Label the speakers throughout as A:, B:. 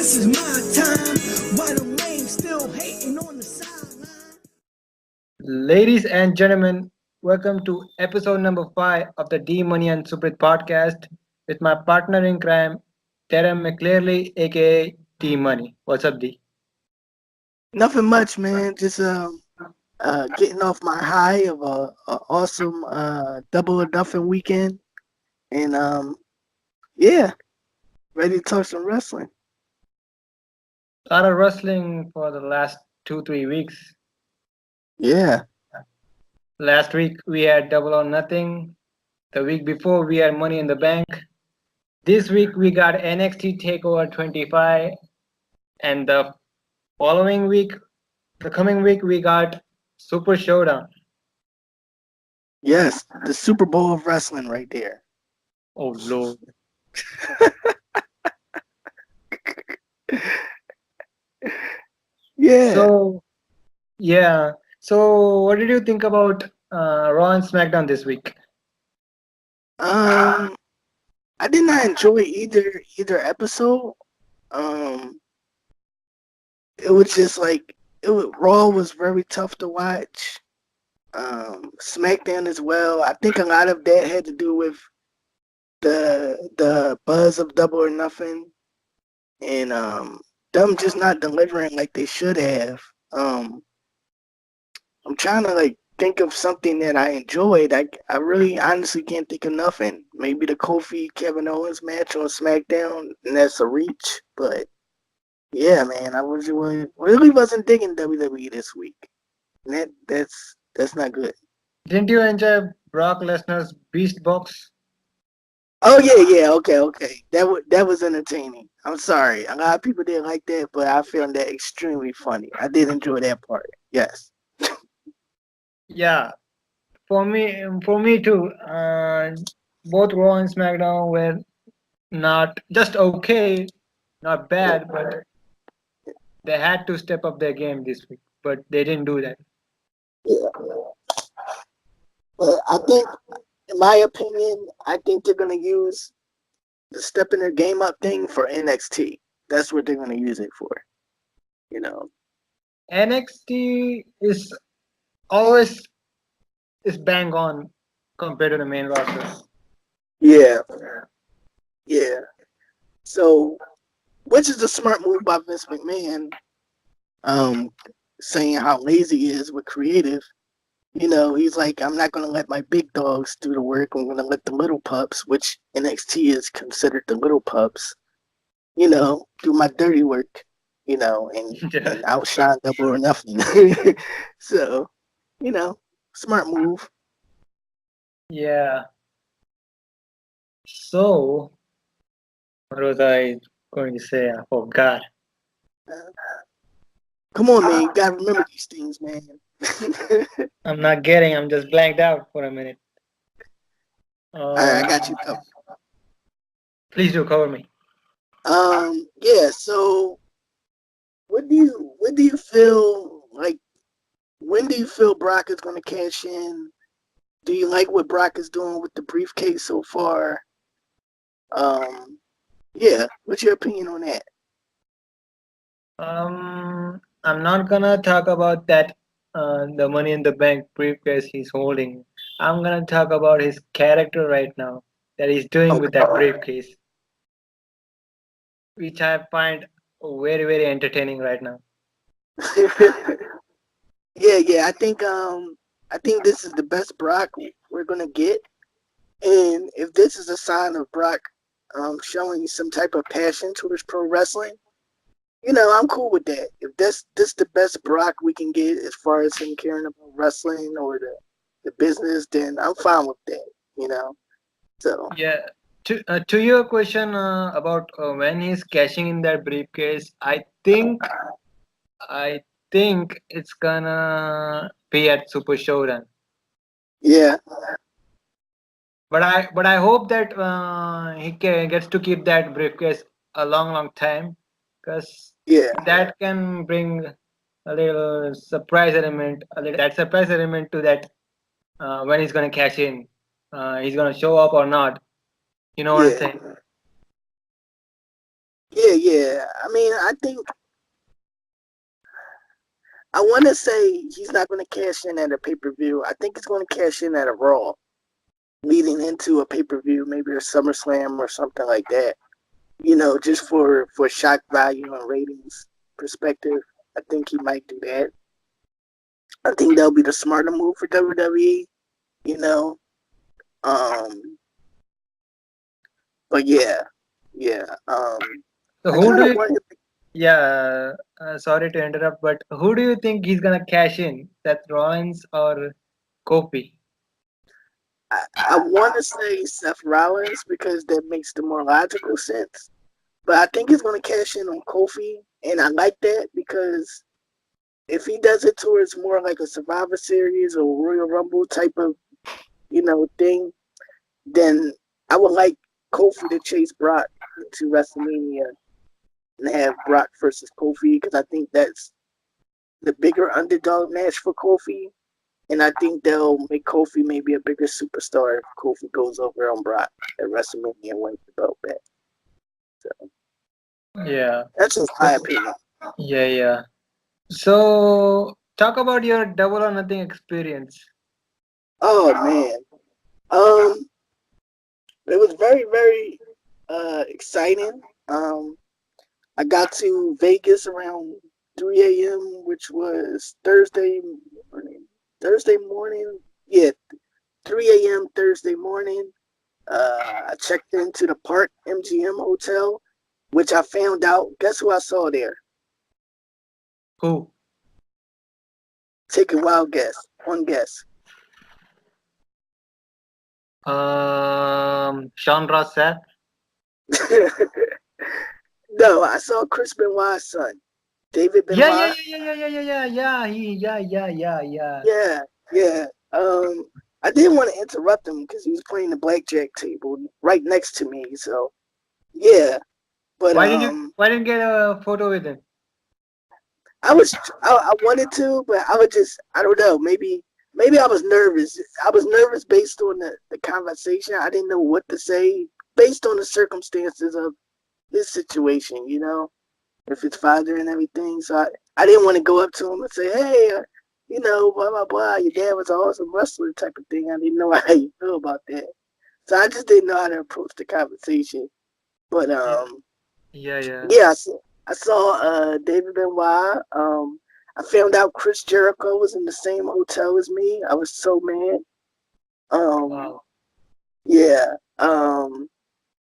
A: This is my time. Why the lame still hating on the sideline? Ladies and gentlemen, welcome to episode number 5 of the D Money and Suprit podcast with my partner in crime, Darell Mclearly, aka D Money. What's up, D?
B: Nothing much, man. Just getting off my high of a awesome double or nothing weekend, and yeah, ready to talk some wrestling.
A: A lot of wrestling for the last 2-3 weeks.
B: Yeah,
A: Last week we had Double or Nothing. The week before we had Money in the Bank. This week we got NXT Takeover 25, and the following week, the coming week, we got Super Showdown.
B: yes, the Super Bowl of wrestling right there.
A: Oh Lord.
B: Yeah.
A: So what did you think about Raw and SmackDown this week?
B: I did not enjoy either episode. It was just like Raw was very tough to watch. SmackDown as well. I think a lot of that had to do with the buzz of Double or Nothing, and them just not delivering like they should have. I'm trying to like think of something that I enjoyed. I really honestly can't think of nothing. Maybe the Kofi Kevin Owens match on SmackDown, and that's a reach. But yeah, man, I was really wasn't digging WWE this week. And that's not good.
A: Didn't you enjoy Brock Lesnar's Beast Box?
B: Oh yeah, okay. That was entertaining. I'm sorry, a lot of people didn't like that, but I found that extremely funny. I did enjoy that part. Yes.
A: Yeah, for me too. Both Raw and SmackDown were not just okay, not bad, but they had to step up their game this week, but they didn't do that.
B: Yeah. But I think, in my opinion, I think they're gonna use the stepping their game up thing for NXT. That's what they're gonna use it for. You know.
A: NXT always is bang on compared to the main roster.
B: Yeah. Yeah. So, which is a smart move by Vince McMahon, saying how lazy he is with creative. You know, he's like, I'm not going to let my big dogs do the work. I'm going to let the little pups, which NXT is considered the little pups, do my dirty work, and outshine Double or Nothing. So, smart move.
A: Yeah. So, what was I going to say? I forgot.
B: Come on, man. You got to remember these things, man.
A: I'm just blanked out for a minute.
B: All right, I got you covered.
A: Please do cover me.
B: Yeah, so what do you feel like? When do you feel Brock is going to cash in? Do you like what Brock is doing with the briefcase so far? Yeah, what's your opinion on that?
A: I'm not gonna talk about that, the Money in the Bank briefcase he's holding. I'm gonna talk about his character right now that he's doing with that briefcase, which I find very, very entertaining right now.
B: Yeah. I think this is the best Brock we're gonna get, and if this is a sign of Brock showing some type of passion towards pro wrestling, I'm cool with that. If this the best Brock we can get as far as him caring about wrestling or the business, then I'm fine with that. So
A: Yeah. To your question about when he's cashing in that briefcase, I think it's gonna be at Super Showdown.
B: yeah,
A: But I hope that gets to keep that briefcase a long time, because
B: yeah,
A: that can bring a little surprise element, that surprise element to that, when he's gonna cash in, he's gonna show up or not. You know what I'm
B: yeah.
A: saying?
B: Yeah. I mean, I want to say he's not going to cash in at a pay-per-view. I think he's going to cash in at a Raw, leading into a pay-per-view, maybe a SummerSlam or something like that. Just for shock value and ratings perspective. I think he might do that. I think that'll be the smarter move for WWE. You know, um, but yeah.
A: So
B: I
A: who
B: kind
A: do
B: of
A: you?
B: want him.
A: Yeah, sorry to interrupt, but who do you think he's gonna cash in? Seth Rollins or Kofi?
B: I want to say Seth Rollins because that makes the more logical sense. But I think he's going to cash in on Kofi, and I like that because if he does it towards more like a Survivor Series or Royal Rumble type of thing, then I would like Kofi to chase Brock into WrestleMania and have Brock versus Kofi because I think that's the bigger underdog match for Kofi. And I think they'll make Kofi maybe a bigger superstar if Kofi goes over on Brock at WrestleMania and wins the belt back. So
A: Yeah.
B: that's just my
A: So
B: opinion.
A: yeah. So talk about your Double or Nothing experience.
B: Oh man. Um it was very, very exciting. I got to Vegas around 3 a.m., which was Thursday morning. Thursday morning? Yeah, 3 a.m. Thursday morning. I checked into the Park MGM Hotel, which I found out. Guess who I saw there?
A: Who?
B: Take a wild guess. One guess.
A: Sean Ross Sapp.
B: No, I saw Chris Benoit's son, David Benoit.
A: Yeah.
B: Yeah, yeah. I didn't want to interrupt him because he was playing the blackjack table right next to me. So yeah, but
A: Why didn't you get a photo with him?
B: I was I wanted to, but I don't know. Maybe I was nervous. I was nervous based on the conversation. I didn't know what to say based on the circumstances of his situation. With his father and everything. So I didn't want to go up to him and say, hey, blah, blah, blah. Your dad was an awesome wrestler type of thing. I didn't know how you feel about that. So I just didn't know how to approach the conversation. But
A: Yeah. Yeah.
B: yeah, I saw David Benoit. I found out Chris Jericho was in the same hotel as me. I was so mad. Um,
A: Wow.
B: yeah.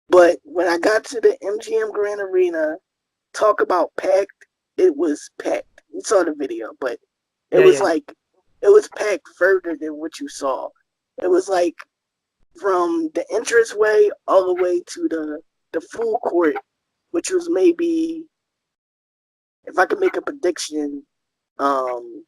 B: But when I got to the MGM Grand Arena, talk about packed, it was packed. You saw the video, but it
A: Yeah,
B: was
A: yeah.
B: like it was packed further than what you saw. It was like from the entranceway all the way to the full court, which was maybe, if I could make a prediction, um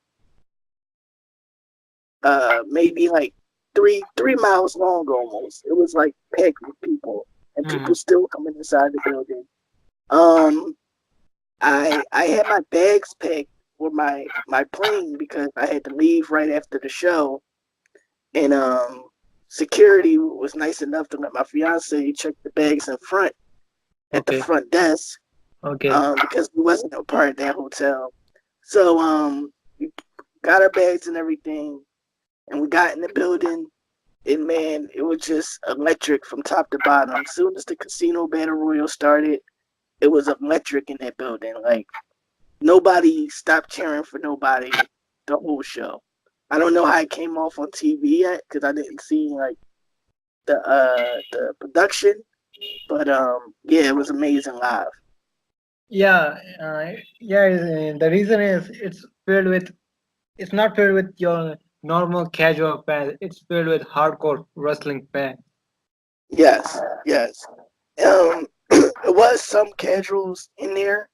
B: maybe like three miles long almost. It was like packed with people and
A: Hmm.
B: people still coming inside the building. Um I had my bags packed for my plane because I had to leave right after the show, and security was nice enough to let my fiance check the bags in front at the
A: Okay.
B: front desk,
A: Okay.
B: because we wasn't a part of that hotel. So we got our bags and everything, and we got in the building, and man, it was just electric from top to bottom. As soon as the casino battle royal started, it was electric in that building. Like nobody stopped cheering for nobody the whole show. I don't know how it came off on TV yet because I didn't see like the production, but yeah, it was amazing live.
A: Yeah. The reason is it's filled with. It's not filled with your normal casual fans. It's filled with hardcore wrestling fans.
B: Yes. It was some casuals in there.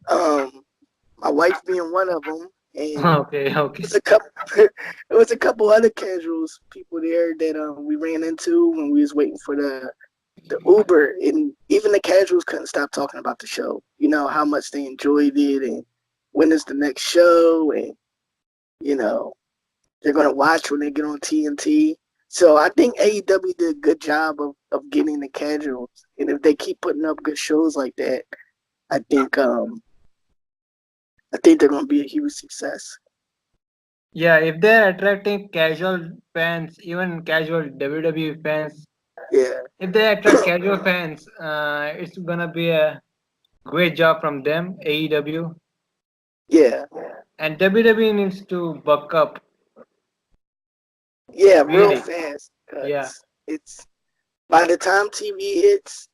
B: Um, my wife being one of them, and
A: Okay.
B: it
A: Okay.
B: was a couple. It was a couple other casuals people there that we ran into when we was waiting for the Uber, and even the casuals couldn't stop talking about the show. How much they enjoyed it, and when is the next show, and you know they're gonna watch when they get on TNT. So I think AEW did a good job of getting the casuals, and if they keep putting up good shows like that, I think I think they're gonna be a huge success.
A: Yeah, if they're attracting casual fans, even casual WWE fans,
B: Yeah,
A: if they attract casual fans, it's gonna be a great job from them, AEW.
B: yeah,
A: And WWE needs to buck up,
B: yeah, real
A: really.
B: fast
A: Yeah.
B: because it's by the time TV hits,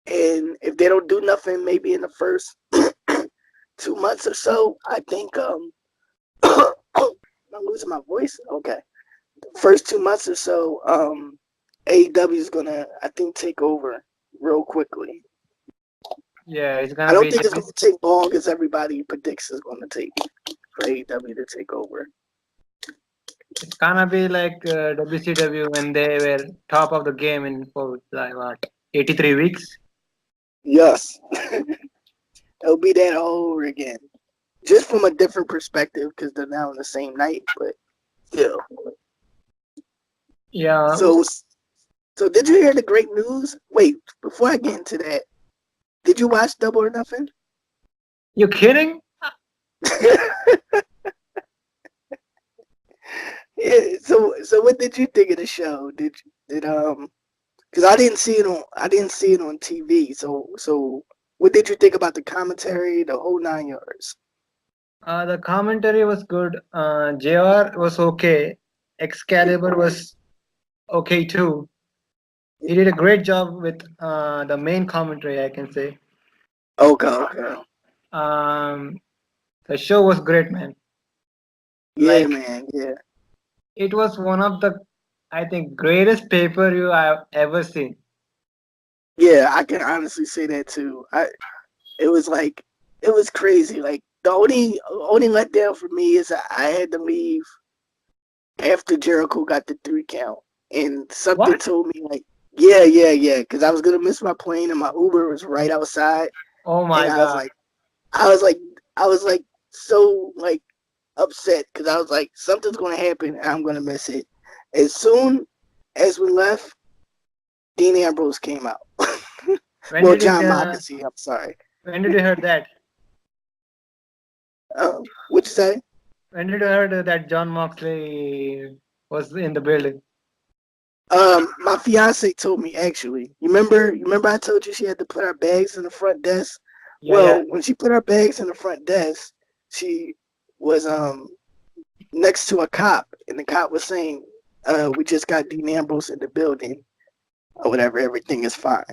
B: and if they don't do nothing, maybe in the first 2 months or so, I think I'm losing my voice. Okay, first 2 months or so, AEW is gonna, I think, take over real quickly.
A: Yeah, it's
B: I
A: gonna
B: don't
A: be
B: think it's
A: nice.
B: gonna take long as everybody predicts it's gonna take for AEW to take over.
A: It's gonna be like WCW when they were top of the game in for like what 83 weeks.
B: Yes, it'll be that all over again, just from a different perspective because they're now on the same night, but still.
A: Yeah,
B: So, so did you hear the great news? Wait, before I get into that, did you watch Double or Nothing?
A: you kidding?
B: Yeah. So what did you think of the show? Did because I didn't see it on TV. So what did you think about the commentary, the whole 9 yards?
A: The commentary was good. JR was okay. Excalibur was okay too. He did a great job with the main commentary, I can say.
B: Okay, okay.
A: Um, the show was great, man.
B: Yeah,
A: Like
B: man. Yeah,
A: it was one of the, I think, greatest pay-per-view I've ever seen.
B: yeah. I can honestly say that too. It was like it was crazy. Like the only letdown for me is that I had to leave after Jericho got the 3 count, and something
A: What?
B: told me like, yeah, because I was gonna miss my plane, and my Uber was right outside,
A: Oh
B: and
A: my God.
B: I was like, I was like so like upset because I was like, something's gonna happen, and I'm gonna miss it. As soon as we left, Dean Ambrose came out.
A: When
B: Well,
A: did
B: John
A: it?
B: Moxley. I'm sorry.
A: When did you heard that?
B: What'd you say?
A: When did you heard that John Moxley was in the building?
B: My fiance told me actually. You remember I told you she had to put our bags in the front desk?
A: Yeah, yeah.
B: Well, when she put our bags in the front desk, she was next to a cop, and the cop was saying, we just got Dean Ambrose in the building or whatever, everything is fine.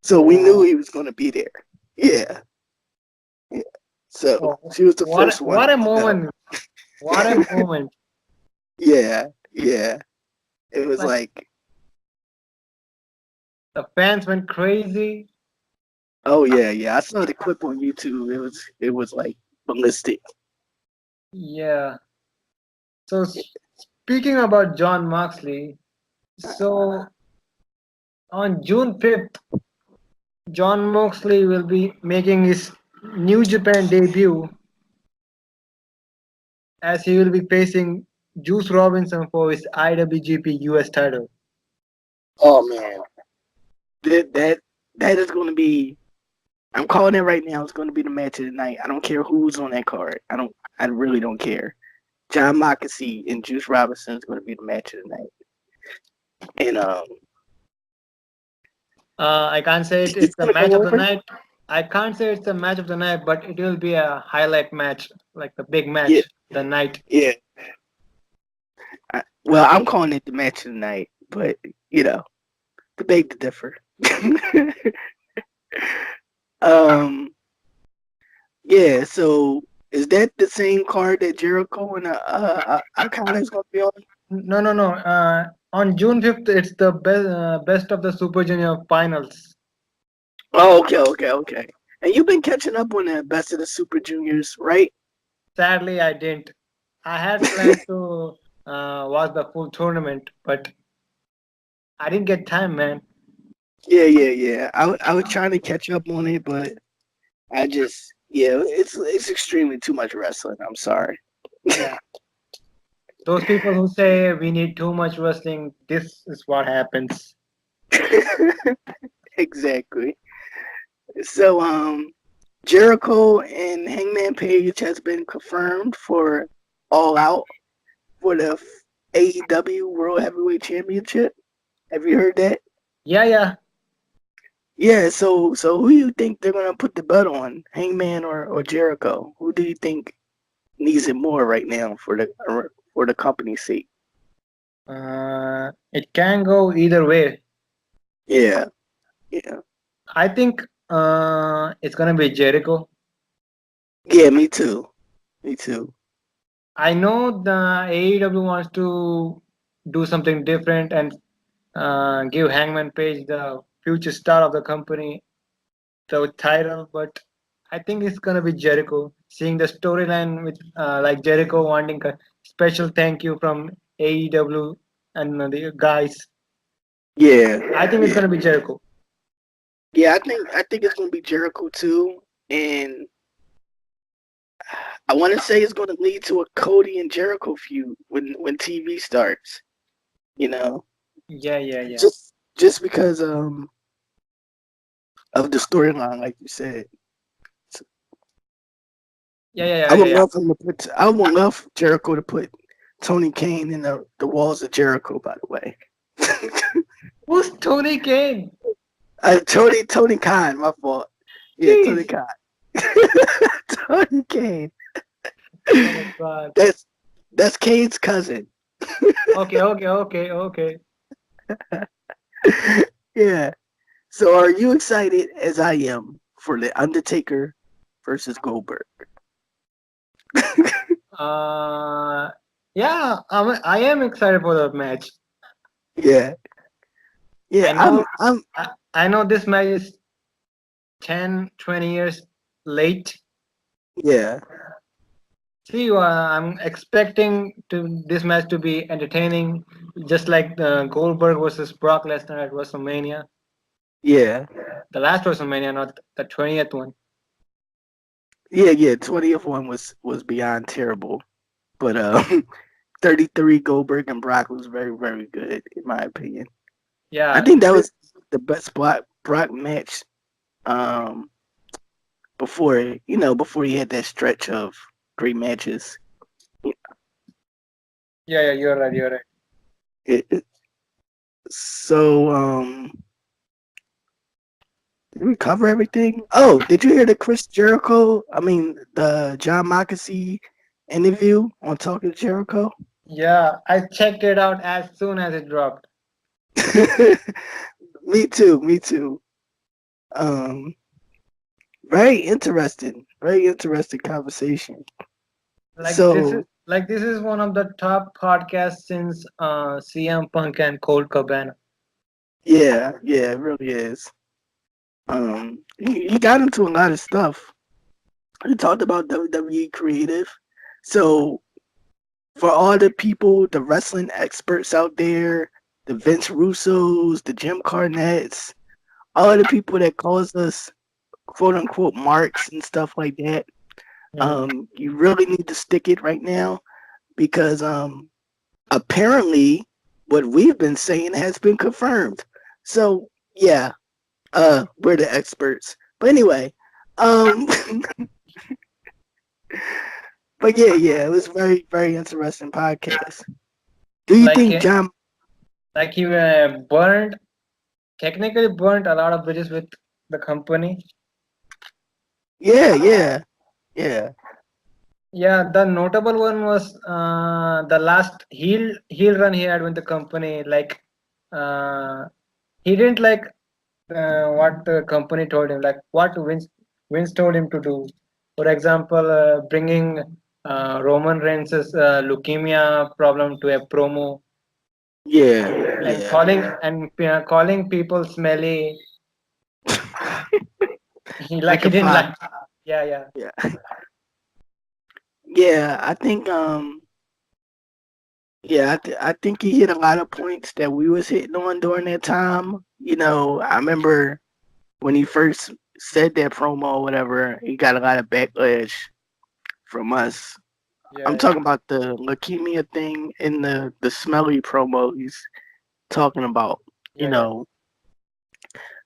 B: So we knew
A: Oh,
B: he was gonna be there. Yeah. Yeah. So
A: oh,
B: she was the first one
A: what a
B: to know.
A: moment! What a moment!
B: Yeah, yeah. It was
A: Like
B: like,
A: the fans went crazy.
B: oh yeah. I saw the clip on YouTube. It was like ballistic.
A: Yeah. So speaking about John Moxley, so on June 5th, John Moxley will be making his New Japan debut as he will be facing Juice Robinson for his IWGP US title.
B: Oh man, that is going to be. I'm calling it right now. It's going to be the match of the night. I don't care who's on that card. I don't. I really don't care. John Moxley and Juice Robinson is going to be the match of the night, and
A: I can't say it's
B: it's
A: the
B: going to
A: match
B: go
A: of the
B: over.
A: night. I can't say it's the match of the night, but it will be a highlight match, like the big
B: Yeah,
A: match, the night.
B: yeah. Well, I'm calling it the match of the night, but you know, the beg to differ. um, yeah. So is that the same card that Jericho and Okada is going to be on?
A: No, no, no. On June 5th, it's the best of the Super Junior finals.
B: Oh, okay. And you've been catching up on the best of the Super Juniors, right?
A: Sadly, I didn't. I had planned to watch the full tournament, but I didn't get time, man.
B: Yeah. I was trying to catch up on it, but I just it's extremely too much wrestling. I'm sorry.
A: Yeah. Those people who say we need too much wrestling, this is what happens.
B: Exactly. So, Jericho and Hangman Page has been confirmed for All Out for the AEW World Heavyweight Championship. Have you heard that?
A: Yeah, yeah.
B: Yeah. So who do you think they're gonna put the belt on, Hangman or Jericho? Who do you think needs it more right now for the company's sake?
A: It can go either way.
B: Yeah. Yeah.
A: I think it's gonna be Jericho.
B: Yeah. Me too. Me too.
A: I know the AEW wants to do something different and give Hangman Page the future star of the company the title, but I think it's gonna be Jericho. Seeing the storyline with like Jericho wanting a special thank you from AEW and the guys,
B: Yeah.
A: I think it's
B: Yeah.
A: gonna be Jericho.
B: Yeah. I think it's gonna be Jericho too, and I want to say it's going to lead to a Cody and Jericho feud when TV starts. You know,
A: Yeah, yeah, yeah,
B: just because of the storyline, like you said.
A: yeah, yeah, yeah,
B: I
A: yeah,
B: would
A: yeah.
B: love him to put. I would love Jericho to put Tony Kane in the walls of Jericho. By the way,
A: Who's Tony Kane?
B: Tony Khan. My fault. Yeah, Tony
A: Jeez.
B: Khan. Tony Kane.
A: Oh my God.
B: That's Kane's cousin.
A: Okay, okay, okay, okay.
B: Yeah. So, are you excited as I am for the Undertaker versus Goldberg?
A: Uh, yeah, I am excited for the match.
B: Yeah, yeah.
A: I know,
B: I'm.
A: I know this match is 10, 20 years late.
B: Yeah,
A: See, I'm expecting to this match to be entertaining, just like the Goldberg versus Brock Lesnar at WrestleMania,
B: yeah,
A: the last WrestleMania, not the 20th one.
B: yeah. 20th one was beyond terrible, but 33 Goldberg and Brock was very good in my opinion. I
A: Yeah,
B: think that was the best Brock match. Um, before he had that stretch of great matches.
A: yeah, yeah. You're right. You're right.
B: It, so did we cover everything? Oh, did you hear the Chris Jericho? I mean, the John Moxley interview on Talking Jericho?
A: Yeah, I checked it out as soon as it dropped.
B: Me too. Me too. Um, very interesting. Very interesting conversation. So
A: Like this is one of the top podcasts since CM Punk and Cold Cabana.
B: yeah, it really is. He got into a lot of stuff. He talked about WWE creative. So for all the people, the wrestling experts out there, the Vince Russos, the Jim Cornettes, all the people that calls us quote unquote marks and stuff like that,
A: Mhm.
B: you really need to stick it right now because apparently what we've been saying has been confirmed. So yeah, we're the experts. But anyway, um but yeah, it was very interesting podcast. Do you
A: Like
B: think John
A: like he burned technically burned a lot of bridges with the company.
B: yeah.
A: Yeah, the notable one was the last heel run he had with the company. Like uh, he didn't like what the company told him, like what Vince told him to do. For example, bringing Roman Reigns' leukemia problem to a promo and
B: Yeah.
A: calling people smelly. He like
B: Like
A: he
B: a
A: didn't
B: pop.
A: like. Yeah, yeah.
B: Yeah. Yeah, I think I think he hit a lot of points that we was hitting on during that time. I remember when he first said that promo or whatever, he got a lot of backlash from us. I'm
A: Yeah,
B: talking about the leukemia thing in the smelly promo. He's talking about, you
A: yeah, yeah.
B: know,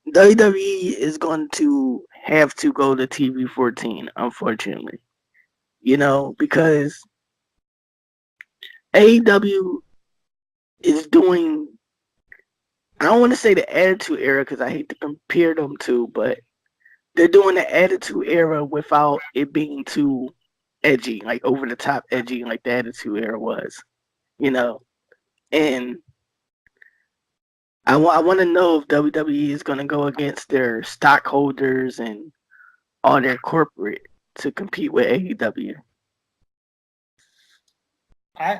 B: WWE is going to have to go to TV 14, unfortunately. Because AEW is doing, I don't want to say the Attitude Era because I hate to compare them to, but they're doing the Attitude Era without it being too edgy, like over the top edgy, like the Attitude Era was, you know. And I want to know if WWE is going to go against their stockholders and all their corporate to compete with AEW.
A: I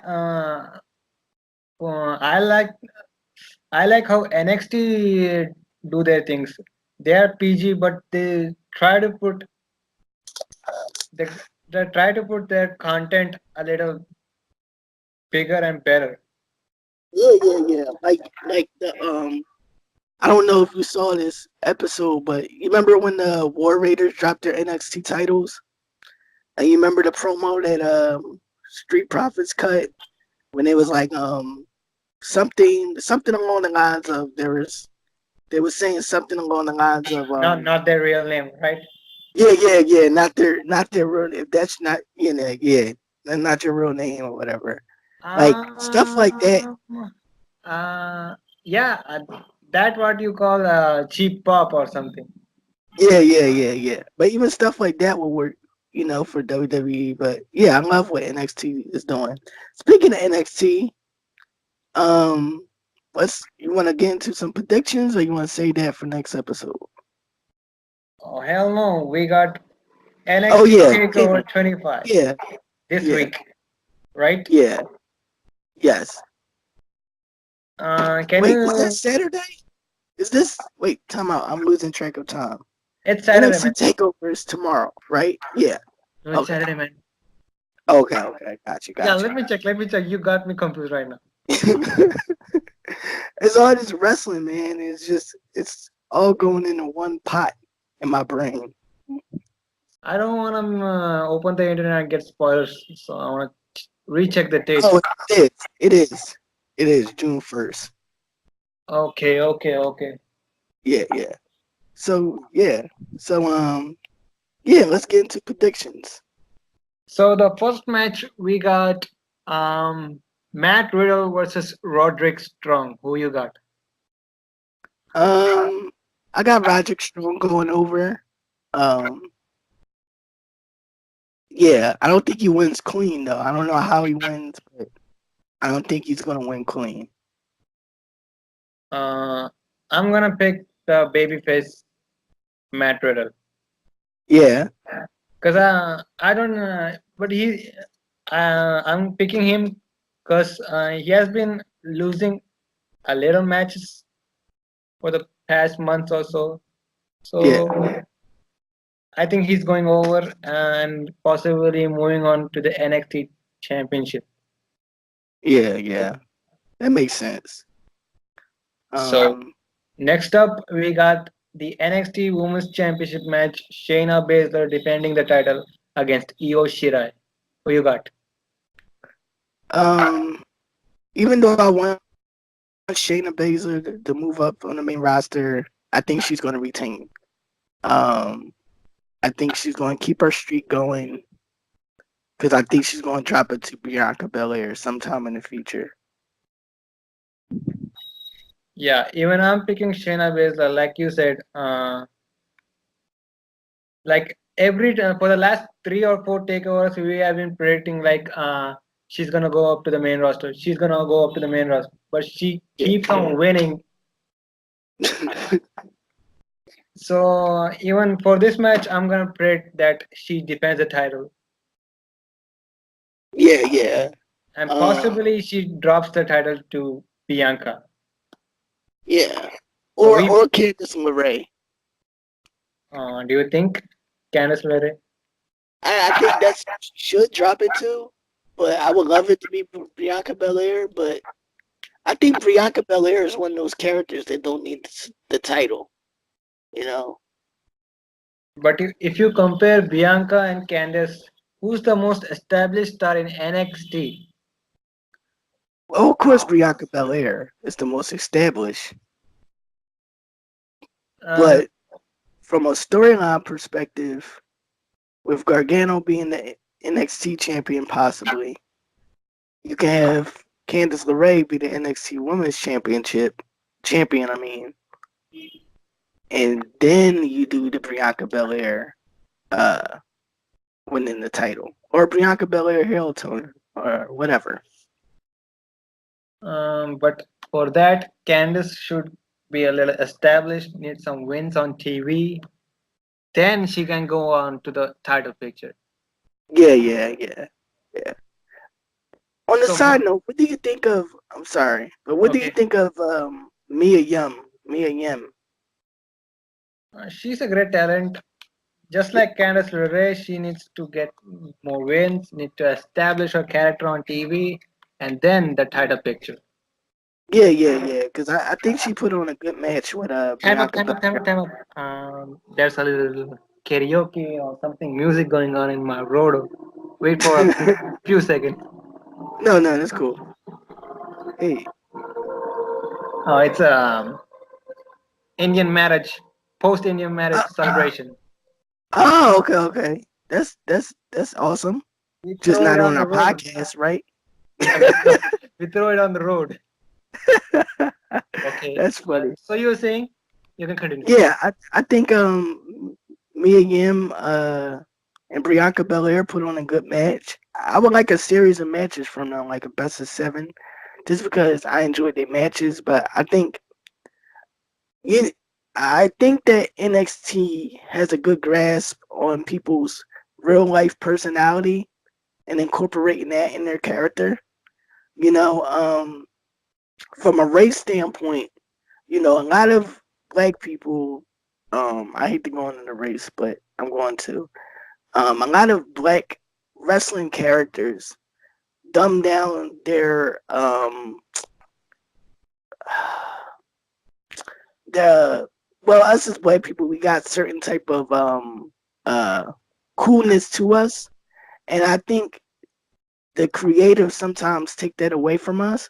A: I like how NXT do their things. They are PG, but they, they try to put their content a little bigger and better.
B: Yeah. Like the I don't know if you saw this episode, but you remember when the War Raiders dropped their NXT titles? And you remember the promo that Street Profits cut when it was like something along the lines of they were saying something along the lines of
A: Not their real name, right?
B: yeah, not their real, if that's not, yeah, that's not your real name or whatever, like stuff like that.
A: Um, uh, yeah, that what you call a cheap pop or something.
B: Yeah. But even stuff like that will work, for WWE. But yeah, I love what NXT is doing. Speaking of NXT, um, you want to get into some predictions, or you want to say that for next episode?
A: Oh hell no, we got
B: Oh
A: NXT
B: yeah,
A: Takeover 25
B: yeah,
A: this
B: yeah,
A: week, right?
B: yeah, yes.
A: Can
B: Wait, is that
A: you?
B: Saturday? Is this? Wait, time out. I'm losing track of time.
A: It's Saturday,
B: NXT
A: man.
B: Takeover is tomorrow, right? Yeah.
A: No, it's
B: Okay.
A: Saturday, man.
B: Okay. Got you.
A: Yeah,
B: Got you.
A: let me check. Let me check. You got me confused right now.
B: It's all this wrestling, man. It's all going into one pot in my brain.
A: I don't want to open the internet and get spoilers, so I want to recheck the date.
B: Oh, it is. It is. It is June 1st.
A: Okay.
B: Yeah. So yeah. So yeah. Let's get into predictions.
A: So the first match we got Matt Riddle versus Roderick Strong. Who you got?
B: Um, I got Roderick Strong going over. Um, yeah. I don't think he wins clean though. I don't know how he wins, but I don't think he's gonna win clean.
A: Uh, I'm gonna pick the babyface Matt Riddle
B: Yeah.
A: because I don't but I'm picking him because he has been losing a little matches for the past months or so.
B: Yeah.
A: So I think he's going over and possibly moving on to the NXT Championship.
B: Yeah. That makes sense.
A: So
B: Um,
A: next up, we got the NXT Women's Championship match. Shayna Baszler defending the title against Io Shirai. Who you got?
B: um, even though I want Shayna Baszler to move up on the main roster, I think she's going to retain. Um, I think she's going to keep her streak going because I think she's going to drop it to Bianca Belair sometime in the future.
A: Yeah, even I'm picking Shayna Baszler. Like you said, like for the last 3 or 4 takeovers, we have been predicting like she's gonna go up to the main roster. She's gonna go up to the main roster, but she
B: Yeah.
A: keeps on winning. So even for this match, I'm gonna predict that she defends the title,
B: yeah.
A: and
B: Um,
A: possibly she drops the title to Bianca.
B: yeah.
A: So
B: Or
A: we,
B: Candice LeRae.
A: do you think Candice LeRae?
B: I think that's should drop it too, but I would love it to be Bianca Belair. But I think Bianca Belair is one of those characters that don't need the title. You know?
A: But if you compare Bianca and Candice, Who's the most established star in NXT?
B: Well, of course, Bianca Belair is the most established,
A: Um,
B: but from a storyline perspective, with Gargano being the NXT champion, possibly, you can have Candice LeRae be the NXT Women's champion. I mean, and then you do the Bianca Belair uh, winning the title, or Bianca Belair heel tone, or whatever.
A: but for that, Candice should be a little established, need some wins on TV. Then she can go on to the title picture.
B: Yeah. On the
A: So,
B: side note, what do you think of? I'm sorry, but what do you
A: okay,
B: think of Mia Yim? Mia Yim.
A: she's a great talent. Just like Candice LeRae, she needs to get more wins, need to establish her character on TV, and then the title picture.
B: Yeah. Because I think she put on a good match with
A: Time up,
B: Bianca
A: time up, time
B: Belair.
A: up, time up. There's a little karaoke or something music going on in my road. Wait for a few seconds.
B: No, that's cool. Hey,
A: Oh, it's Indian marriage, post Indian marriage
B: uh,
A: celebration.
B: okay. That's awesome.
A: We
B: Just
A: throw it
B: not
A: on
B: on
A: the
B: our
A: road.
B: podcast, right?
A: Yeah, we throw it on the road. Okay.
B: That's funny.
A: So you were saying you can continue.
B: Yeah, I think Mia Yim and Bianca Belair put on a good match. I would like a series of matches from them, like a best of seven, just because I enjoyed their matches. But you, I think that NXT has a good grasp on people's real life personality and incorporating that in their character. You know, from a race standpoint, a lot of black people. I hate to go into the race, but I'm going to. A lot of black wrestling characters dumb down their the well, us as black people, we got certain type of uh coolness to us, and I think the creators sometimes take that away from us.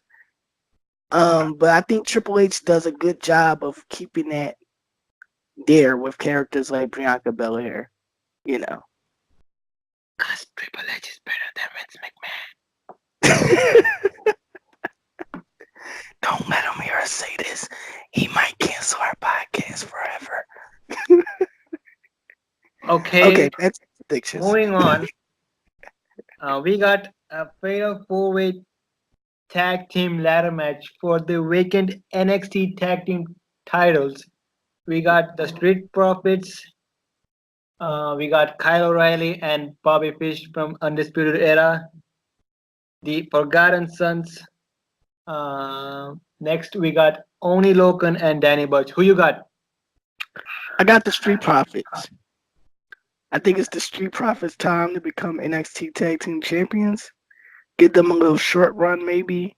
B: But I think Triple H does a good job of keeping that there with characters like Bianca Belair. You know.
A: Cause Triple H is better than Vince
B: Don't let him hear us say this. He might cancel our podcast forever.
A: McMahon. Okay,
B: Okay, that's predictions.
A: moving on. We got a fatal four-way tag team ladder match for the vacant NXT tag team titles. We got the Street Profits. We got Kyle O'Reilly and Bobby Fish from Undisputed Era. The Forgotten Sons. Next, we got Oni Loken and Danny Burch. Who you got?
B: I got the Street Profits. I think it's the Street Profits' time to become NXT Tag Team Champions. Give them a little short run, maybe,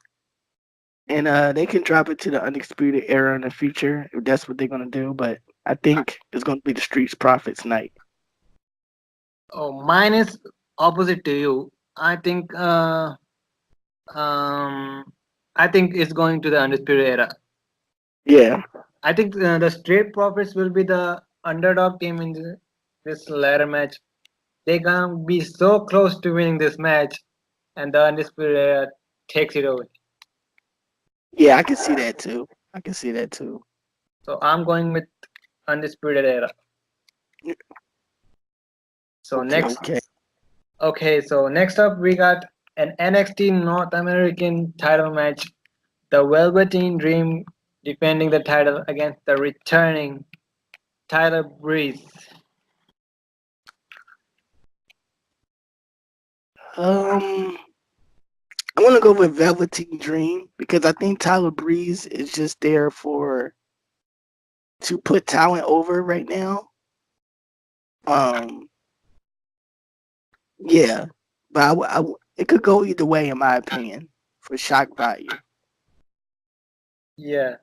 B: and they can drop it to the Undisputed Era in the future if that's what they're gonna do. But I think it's gonna be the Street Profits night.
A: Oh, mine is opposite to you. I think. Um, I think it's going to the Undisputed Era.
B: Yeah,
A: I think the Street Profits will be the underdog team in this ladder match. They can be so close to winning this match, and the Undisputed Era takes it away.
B: yeah, I can see that too. I can see that too.
A: So I'm going with Undisputed Era. So next,
B: Okay.
A: okay, so next up we got an NXT North American title match. The Velveteen Dream defending the title against the returning Tyler Breeze.
B: Um, I want to go with Velveteen Dream because I think Tyler Breeze is just there to put talent over right now. Um, yeah, but it could go either way in my opinion for shock value.
A: Yeah.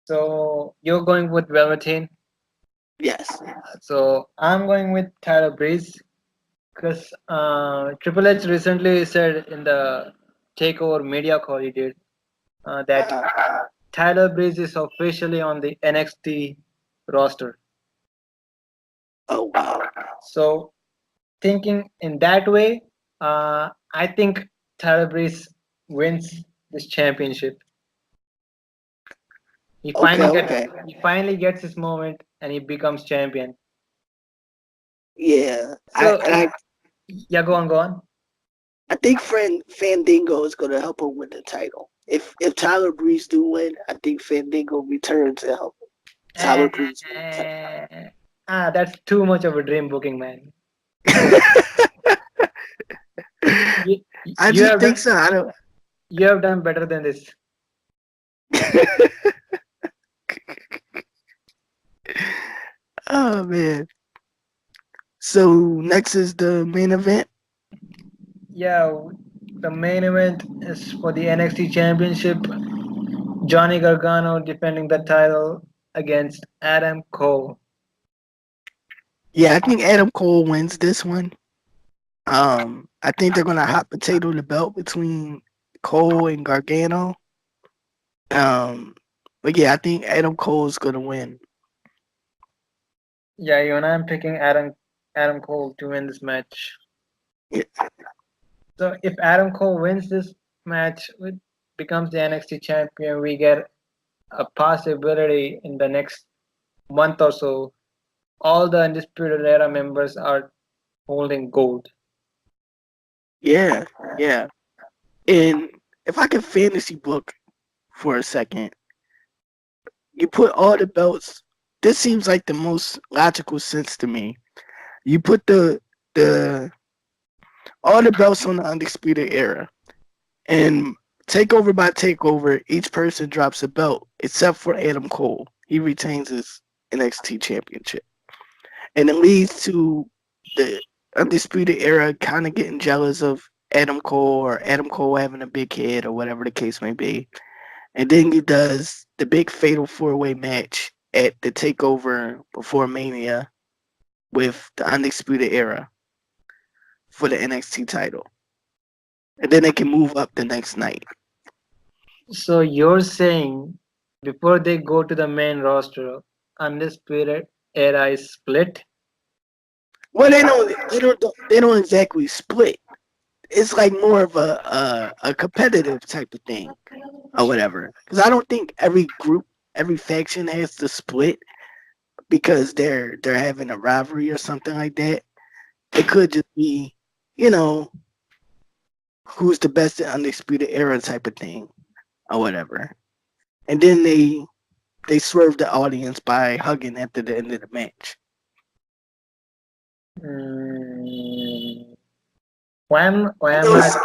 A: So you're going with Velveteen.
B: Yes.
A: So I'm going with Tyler Breeze. Because Triple H recently said in the Takeover media call he did that
B: Uh-huh.
A: Tyler Breeze is officially on the NXT roster.
B: Oh wow.
A: So thinking in that way, I think Tyler Breeze wins this championship. He
B: Okay,
A: finally gets
B: okay.
A: he finally gets his moment and he becomes champion.
B: Yeah. I
A: So
B: and I
A: yeah, go on.
B: I think friend Fandango is gonna help him win the title. If Tyler Breeze do win, I think Fandango returns to help Tyler Breeze win
A: That's too much of a dream booking, man.
B: the title.
A: You,
B: I
A: you
B: just
A: have
B: think
A: done
B: so. I don't.
A: you have done better than this.
B: Oh man. So next is the main event.
A: Yeah, the main event is for the NXT Championship. Johnny Gargano defending the title against Adam Cole.
B: Yeah, I think Adam Cole wins this one. I think they're gonna hot potato the belt between Cole and Gargano. Um, but yeah, I think Adam Cole is gonna win.
A: Yeah, even I'm picking Adam Cole to win this match.
B: Yeah,
A: So if Adam Cole wins this match, becomes the NXT champion, we get a possibility in the next month or so. All the Undisputed Era members are holding gold.
B: yeah, yeah. And if I could fantasy book for a second, you put all the belts. This seems like the most logical sense to me. You put the all the belts on the Undisputed Era, and takeover by takeover, each person drops a belt except for Adam Cole. He retains his NXT championship. And it leads to the Undisputed Era kind of getting jealous of Adam Cole or Adam Cole having a big head or whatever the case may be. And then he does the big fatal four-way match at the takeover before Mania with the Undisputed Era for the NXT title. And then they can move up the next night.
A: So you're saying before they go to the main roster, Undisputed Era is split?
B: Well, they don't exactly split. It's like more of a competitive type of thing or whatever. Because I don't think every group, every faction has to split because they're having a rivalry or something like that. It could just be, you know, who's the best at Undisputed Era type of thing or whatever. And then they swerve the audience by hugging after the end of the match.
A: Mm, why
B: I
A: am
B: know
A: not
B: it's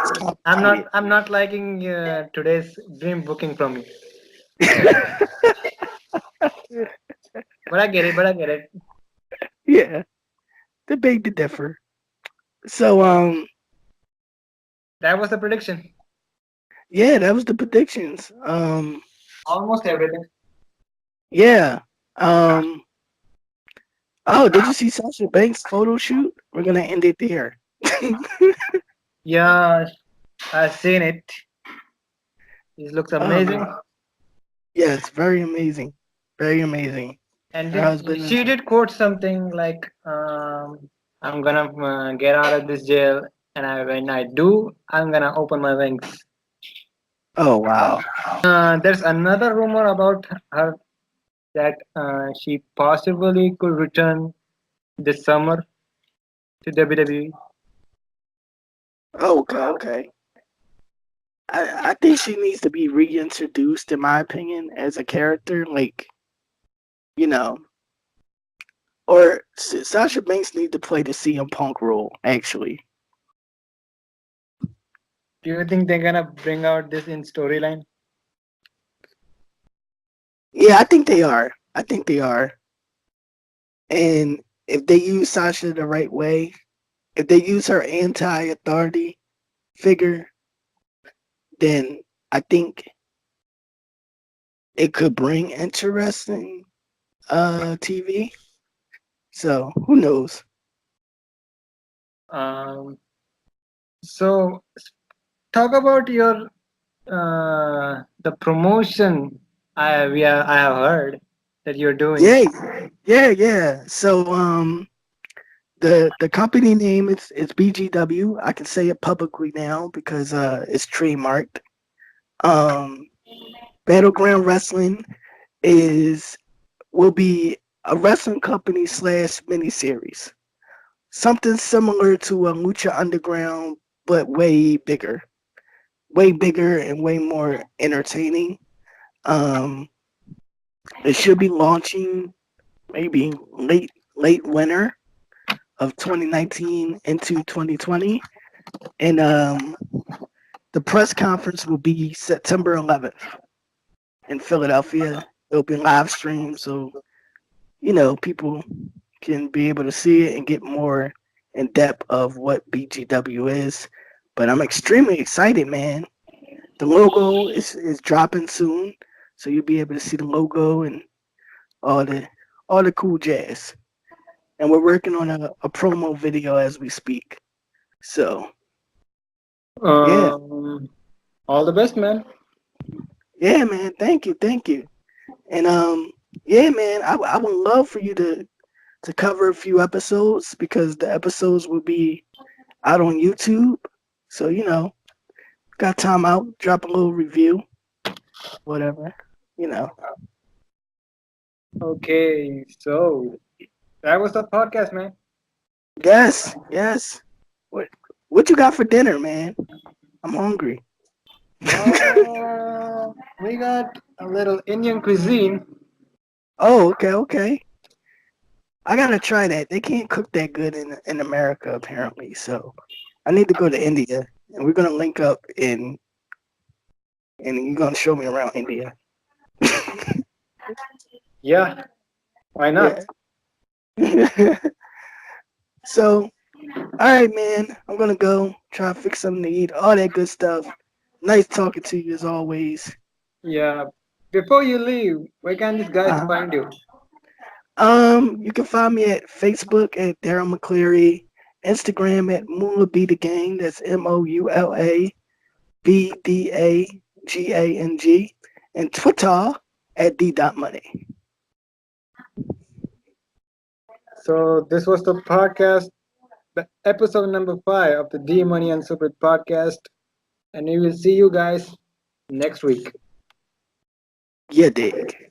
A: I'm not
B: complicated.
A: I'm not liking today's dream booking from you. But I get it.
B: Yeah, the big to differ. So
A: That was the prediction.
B: yeah, that was the predictions.
A: Almost everything.
B: Yeah. Um oh, did you see Sasha Banks photo shoot? We're gonna end it there.
A: Yeah, I've seen it. It looks
B: Oh
A: amazing.
B: man. Yes, very amazing. Very amazing.
A: And
B: Her husband
A: she
B: is
A: did quote something like, "I'm gonna get out of this jail, and when I do, I'm gonna open my wings."
B: oh wow.
A: There's another rumor about her that she possibly could return this summer to WWE.
B: Okay, okay. I think she needs to be reintroduced in my opinion as a character, like, you know, or Sasha Banks need to play the CM Punk role, actually.
A: Do you think they're gonna bring out this in storyline?
B: Yeah, I think they are. I think they are. And if they use Sasha the right way, if they use her anti-authority figure, then I think it could bring interesting TV. So who knows?
A: Um, so talk about your the promotion. I have heard that you're doing.
B: Yeah, yeah. So the company name is BGW. I can say it publicly now because it's trademarked. Um, Battleground Wrestling is will be a wrestling company slash miniseries. Something similar to a Lucha Underground, but way bigger and way more entertaining. Um, it should be launching maybe late winter of 2019 into 2020, and the press conference will be September 11th in Philadelphia. It'll be live streamed, so people can be able to see it and get more in depth of what BGW is. But I'm extremely excited, man. The logo is dropping soon, so you'll be able to see the logo and all the all the cool jazz. And we're working on a promo video as we speak. So yeah,
A: Um, all the best, man.
B: yeah, man. Thank you. And yeah, man. I would love for you to cover a few episodes because the episodes will be out on YouTube. So got time out, drop a little review, whatever. You know.
A: Okay, so that was the podcast, man.
B: Yes, yes. What what you got for dinner, man? I'm hungry.
A: We got a little Indian cuisine.
B: Oh, okay, okay. I gotta try that. They can't cook that good in America apparently. So I need to go to India, and we're gonna link up and you're gonna show me around India.
A: Yeah, why not?
B: Yeah. So, all right, man. I'm gonna go try to fix something to eat. All that good stuff. Nice talking to you as always.
A: Yeah. Before you leave, where can these guys
B: Uh,
A: find you?
B: you can find me at Facebook at Darell Mclearly, Instagram at Mula Be the Gang. That's MoulaBDAGANG, and Twitter at D.Money.
A: So this was the podcast, the episode number 5 of the D Money and Suprit podcast, and we will see you guys next week.
B: You dig.